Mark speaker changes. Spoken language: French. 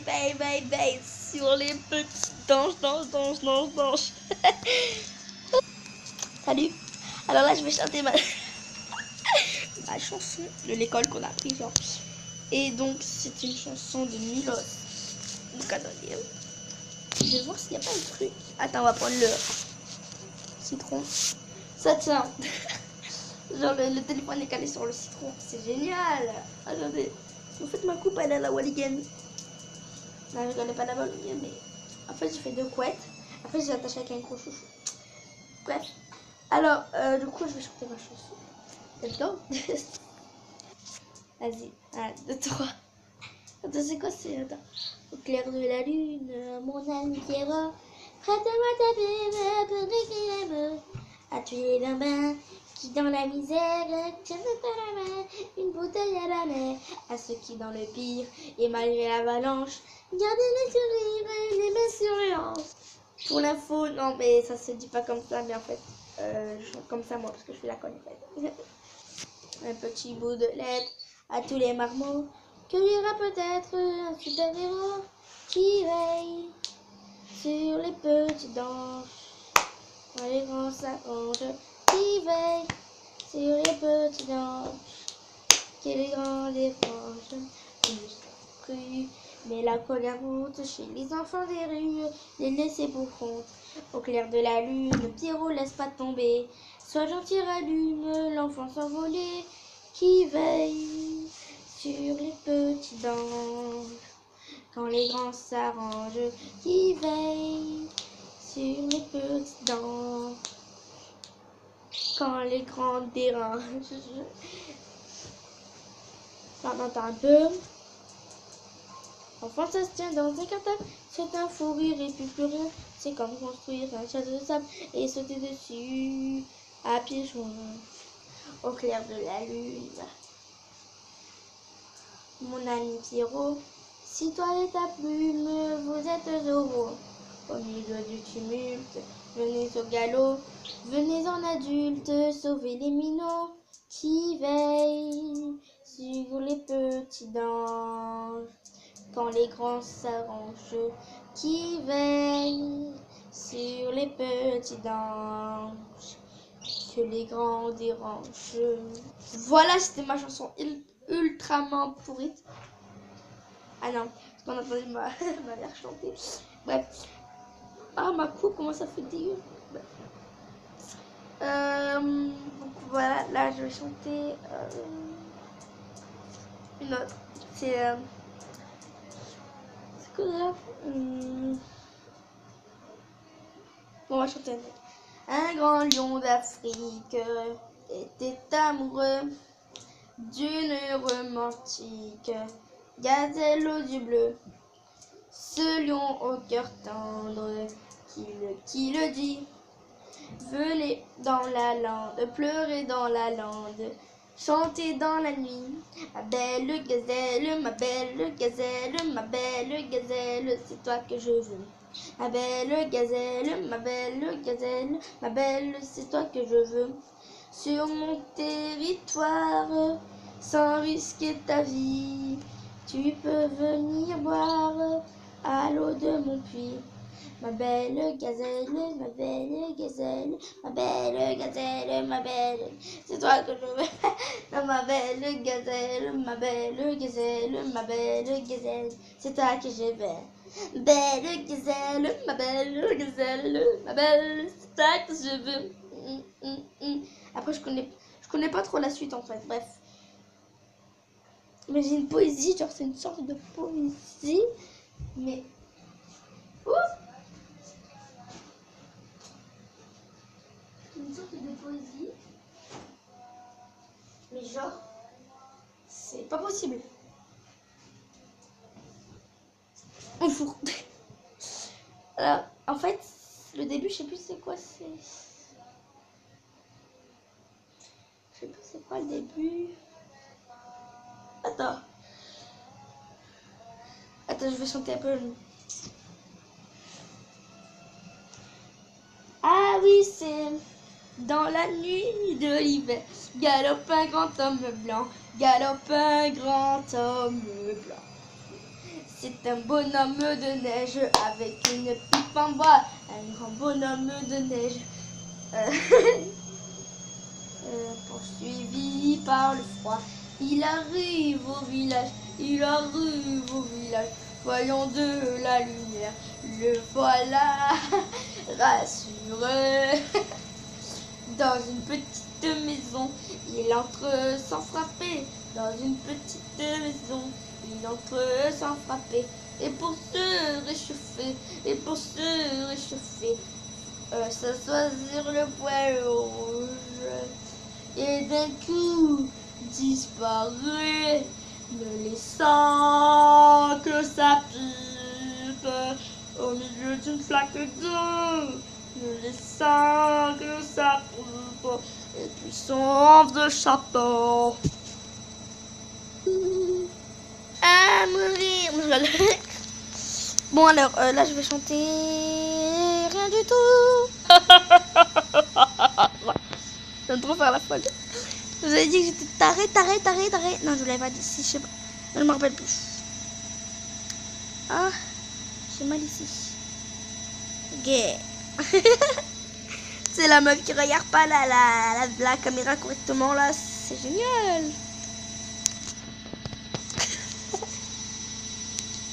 Speaker 1: veille sur les petits danges. Salut. Alors là, je vais chanter ma chanson de l'école qu'on a appris, genre. Et donc, c'est une chanson de Milos. Donc, attendez. Je vais voir s'il n'y a pas un truc. Attends, on va prendre le citron. Ça tient. Genre, le téléphone est calé sur le citron. C'est génial. Attendez. En fait, ma coupe, elle est à la Walligan. Non, je connais pas la Walligan, mais en fait, j'ai fait 2 couettes. Après, j'ai attaché avec un gros chouchou. Bref. Alors, du coup, je vais chanter ma chanson. Let's go. Vas-y. 1, 2, 3. Attends, c'est quoi? Attends. Au clair de la lune, mon ami Pierrot, prête-moi ta plume pour écrire un mot. As-tu les un bain qui dans la misère tiennent dans la main une bouteille à la mer? À ceux qui dans le pire et malgré l'avalanche gardez le sourire et les mains sur les hanches. Pour l'info, non mais ça se dit pas comme ça, mais en fait, je chante comme ça moi parce que je suis la conne en fait. Un petit bout de lettre à tous les marmots, qu'il y aura peut-être un super-héros qui veille sur les petits danges, quand les grands s'arrangent, qui veille sur les petits danges, que les grands dérangent, tous crus. Mais la colère monte chez les enfants des rues, les laisser pour compte. Au clair de la lune, Pierrot laisse pas tomber. Sois gentil, rallume l'enfant s'envolé qui veille sur les petits danges. Quand les grands s'arrangent, qui veille sur les petits danges. Quand les grands dérangent. Pardon, t'as un peu. Enfant, ça se tient dans un cartable, c'est un fou rire et puis plus rien. C'est comme construire un château de sable et sauter dessus à pieds joints au clair de la lune. Mon ami Pierrot, si toi et ta plume, vous êtes heureux. Au milieu du tumulte, venez au galop, venez en adulte, sauver les minots qui veillent sur les petits danges. Quand les grands s'arrangent, qui veillent sur les petits danges, que les grands dérangent. Voilà, c'était ma chanson ultrament pourrite. Ah non, parce qu'on entendait ma mère chanter. Bref. Ah, ma coupe, comment ça fait dégueu. Donc voilà, là je vais chanter une autre. C'est quoi là? Bon, on va chanter une autre. Un grand lion d'Afrique était amoureux d'une romantique gazelle aux yeux bleus. Ce lion au cœur tendre qui le dit, venez dans la lande, pleurer dans la lande, chanter dans la nuit. Ma belle gazelle, ma belle gazelle, ma belle gazelle, c'est toi que je veux. Ma belle gazelle, ma belle gazelle, ma belle, c'est toi que je veux. Sur mon territoire, sans risquer ta vie, tu peux venir boire à l'eau de mon puits. Ma belle gazelle, ma belle gazelle, ma belle gazelle, ma belle, c'est toi que je veux. Non, ma belle gazelle, ma belle gazelle, ma belle gazelle, c'est toi que je veux. Belle gazelle, ma belle gazelle, ma belle, c'est toi que je veux. Après, je connais pas trop la suite en fait, bref. Mais j'ai une poésie, genre c'est une sorte de poésie, mais... Ouf, une sorte de poésie, mais genre, c'est pas possible. On fourre. Alors, en fait, le début, je sais plus c'est quoi, Je sais plus c'est quoi le début. Attends. Attends, je vais chanter un peu. Ah oui, c'est... Dans la nuit de l'hiver, galope un grand homme blanc, galope un grand homme blanc. C'est un bonhomme de neige avec une pipe en bois. Un grand bonhomme de neige. Poursuivi par le froid, il arrive au village, voyant de la lumière, le voilà rassuré. Dans une petite maison, il entre sans frapper, dans une petite maison, il entre sans frapper, et pour se réchauffer, s'assoit sur le poêle rouge. Et d'un coup disparaît, ne laissant que sa pipe au milieu d'une flaque d'eau, ne laissant que sa pipe et puis son de chapeau. À mourir. Bon alors, là je vais chanter rien du tout. J'aime trop faire la folle. Je vous avais dit que j'étais tarée. Non, je vous l'avais pas dit. Si, je sais pas. Je ne me rappelle plus. Ah, j'ai mal ici. Gay. C'est la meuf qui regarde pas la caméra correctement là. C'est génial.